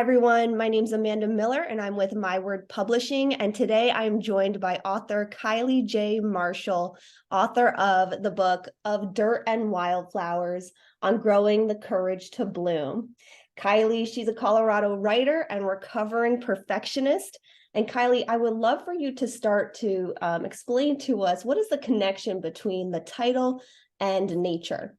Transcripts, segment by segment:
Hi, everyone. My name's Amanda Miller, and I'm with My Word Publishing. And today I'm joined by author Kylee J. Marshall, author of the book of Dirt and Wildflowers on growing the courage to bloom. Kylee, she's a Colorado writer and recovering perfectionist. And Kylee, I would love for you to start to explain to us what is the connection between the title and nature?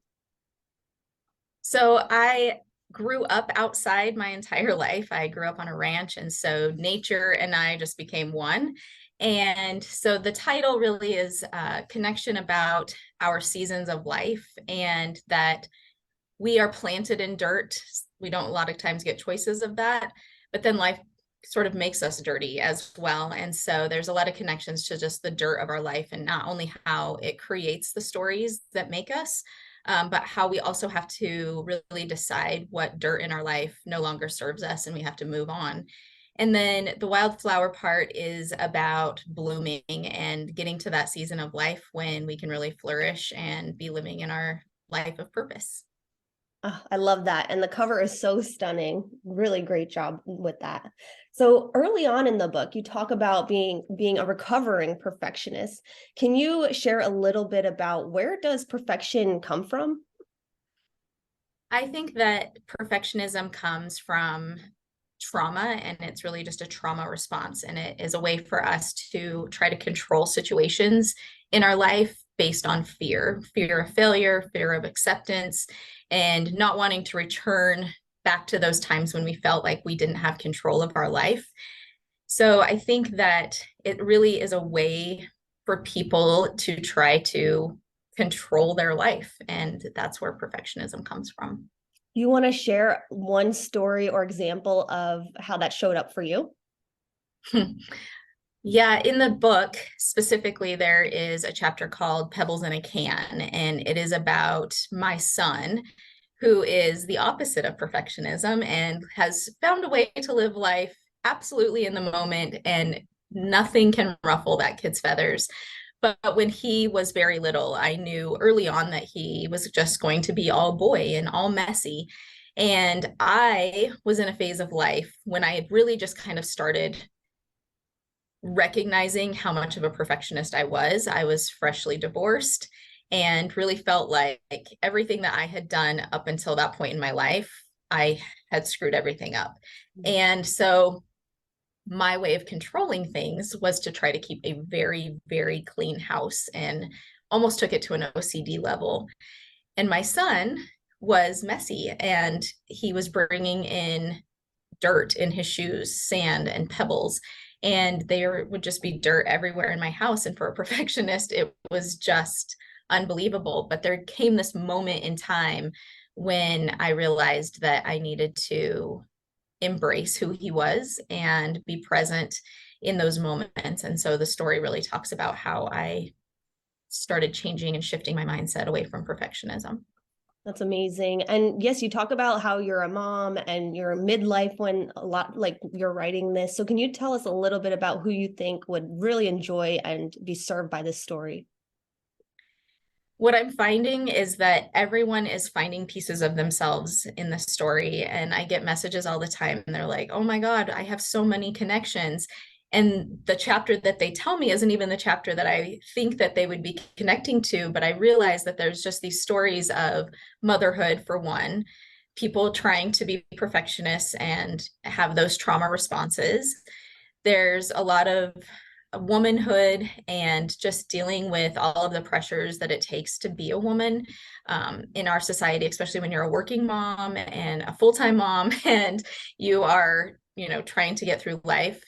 So I grew up outside my entire life. I grew up on a ranch, and so nature and I just became one. And so the title really is a connection about our seasons of life and that we are planted in dirt. We don't a lot of times get choices of that, but then life sort of makes us dirty as well. And so there's a lot of connections to just the dirt of our life and not only how it creates the stories that make us, but how we also have to really decide what dirt in our life no longer serves us and we have to move on. And then the wildflower part is about blooming and getting to that season of life when we can really flourish and be living in our life of purpose. Oh, I love that. And the cover is so stunning. Really great job with that. So early on in the book, you talk about being a recovering perfectionist. Can you share a little bit about where does perfection come from? I think that perfectionism comes from trauma, and it's really just a trauma response. And it is a way for us to try to control situations in our life based on fear of failure, fear of acceptance, and not wanting to return back to those times when we felt like we didn't have control of our life. So I think that it really is a way for people to try to control their life. And that's where perfectionism comes from. You want to share one story or example of how that showed up for you? Yeah, in the book specifically, there is a chapter called Pebbles in a Can, and it is about my son, who is the opposite of perfectionism and has found a way to live life absolutely in the moment, and nothing can ruffle that kid's feathers. But when he was very little, I knew early on that he was just going to be all boy and all messy. And I was in a phase of life when I had really just kind of started recognizing how much of a perfectionist I was. I was freshly divorced and really felt like everything that I had done up until that point in my life, I had screwed everything up. And so my way of controlling things was to try to keep a very, very clean house and almost took it to an OCD level. And my son was messy and he was bringing in dirt in his shoes, sand and pebbles, and there would just be dirt everywhere in my house. And for a perfectionist, it was just unbelievable. But there came this moment in time when I realized that I needed to embrace who he was and be present in those moments. And so the story really talks about how I started changing and shifting my mindset away from perfectionism. That's amazing. And yes, you talk about how you're a mom and you're midlife when a lot like you're writing this. So can you tell us a little bit about who you think would really enjoy and be served by this story? What I'm finding is that everyone is finding pieces of themselves in the story. And I get messages all the time, and they're like, oh my God, I have so many connections. And the chapter that they tell me isn't even the chapter that I think that they would be connecting to. But I realize that there's just these stories of motherhood, for one, people trying to be perfectionists and have those trauma responses. There's a lot of womanhood and just dealing with all of the pressures that it takes to be a woman in our society, especially when you're a working mom and a full-time mom and you are, trying to get through life.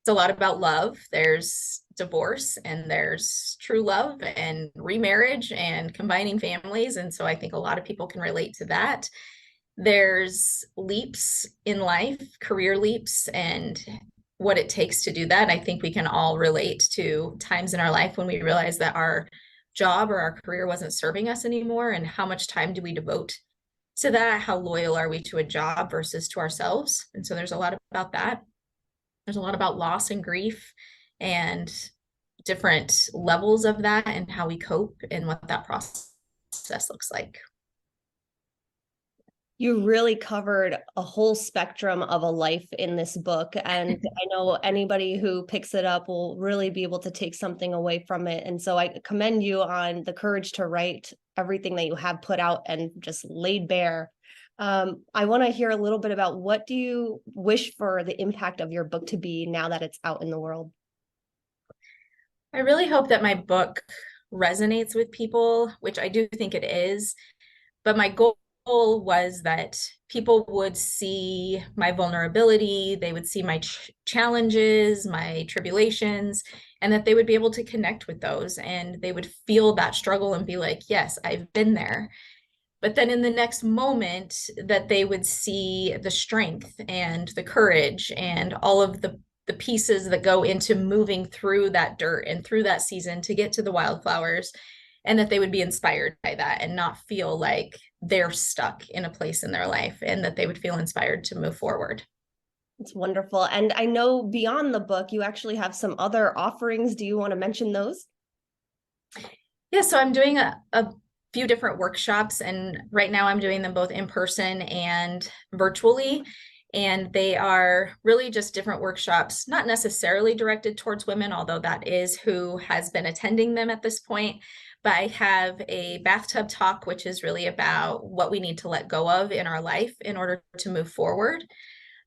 It's a lot about love. There's divorce and there's true love and remarriage and combining families. And so I think a lot of people can relate to that. There's leaps in life, career leaps, and what it takes to do that. I think we can all relate to times in our life when we realize that our job or our career wasn't serving us anymore. And how much time do we devote to that? How loyal are we to a job versus to ourselves? And so there's a lot about that. There's a lot about loss and grief and different levels of that and how we cope and what that process looks like. You really covered a whole spectrum of a life in this book. And I know anybody who picks it up will really be able to take something away from it. And so I commend you on the courage to write everything that you have put out and just laid bare. I want to hear a little bit about, what do you wish for the impact of your book to be now that it's out in the world? I really hope that my book resonates with people, which I do think it is. But my goal was that people would see my vulnerability, they would see my challenges, my tribulations, and that they would be able to connect with those and they would feel that struggle and be like, yes, I've been there. But then in the next moment, that they would see the strength and the courage and all of the pieces that go into moving through that dirt and through that season to get to the wildflowers, and that they would be inspired by that and not feel like they're stuck in a place in their life, and that they would feel inspired to move forward. It's wonderful. And I know beyond the book, you actually have some other offerings. Do you want to mention those? Yeah, so I'm doing a few different workshops, and right now I'm doing them both in person and virtually. And they are really just different workshops, not necessarily directed towards women, although that is who has been attending them at this point. But I have a bathtub talk, which is really about what we need to let go of in our life in order to move forward.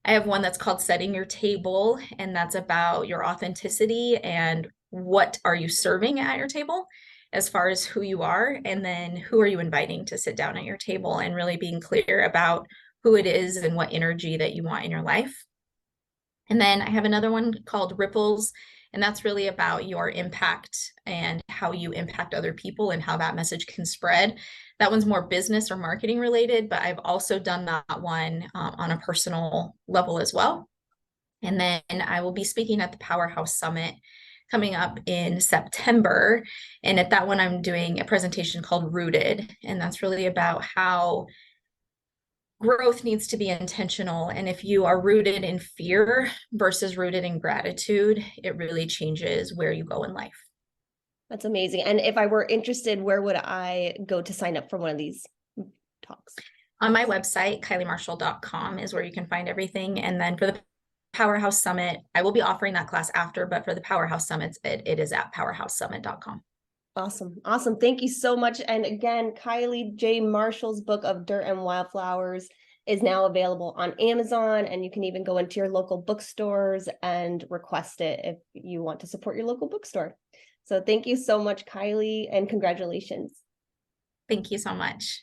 I have one that's called Setting Your Table, and that's about your authenticity and what are you serving at your table as far as who you are, and then who are you inviting to sit down at your table, and really being clear about who it is and what energy that you want in your life. And then I have another one called Ripples, and that's really about your impact and how you impact other people and how that message can spread. That one's more business or marketing related, but I've also done that one on a personal level as well. And then I will be speaking at the Powerhouse Summit coming up in September. And at that one, I'm doing a presentation called Rooted. And that's really about how growth needs to be intentional. And if you are rooted in fear versus rooted in gratitude, it really changes where you go in life. That's amazing. And if I were interested, where would I go to sign up for one of these talks? On my website, kyliemarshall.com is where you can find everything. And then for the Powerhouse Summit, I will be offering that class after, but for the Powerhouse Summits, it is at powerhousesummit.com. Awesome. Awesome. Thank you so much. And again, Kylee J. Marshall's book of Dirt and Wildflowers is now available on Amazon, and you can even go into your local bookstores and request it if you want to support your local bookstore. So thank you so much, Kylee, and congratulations. Thank you so much.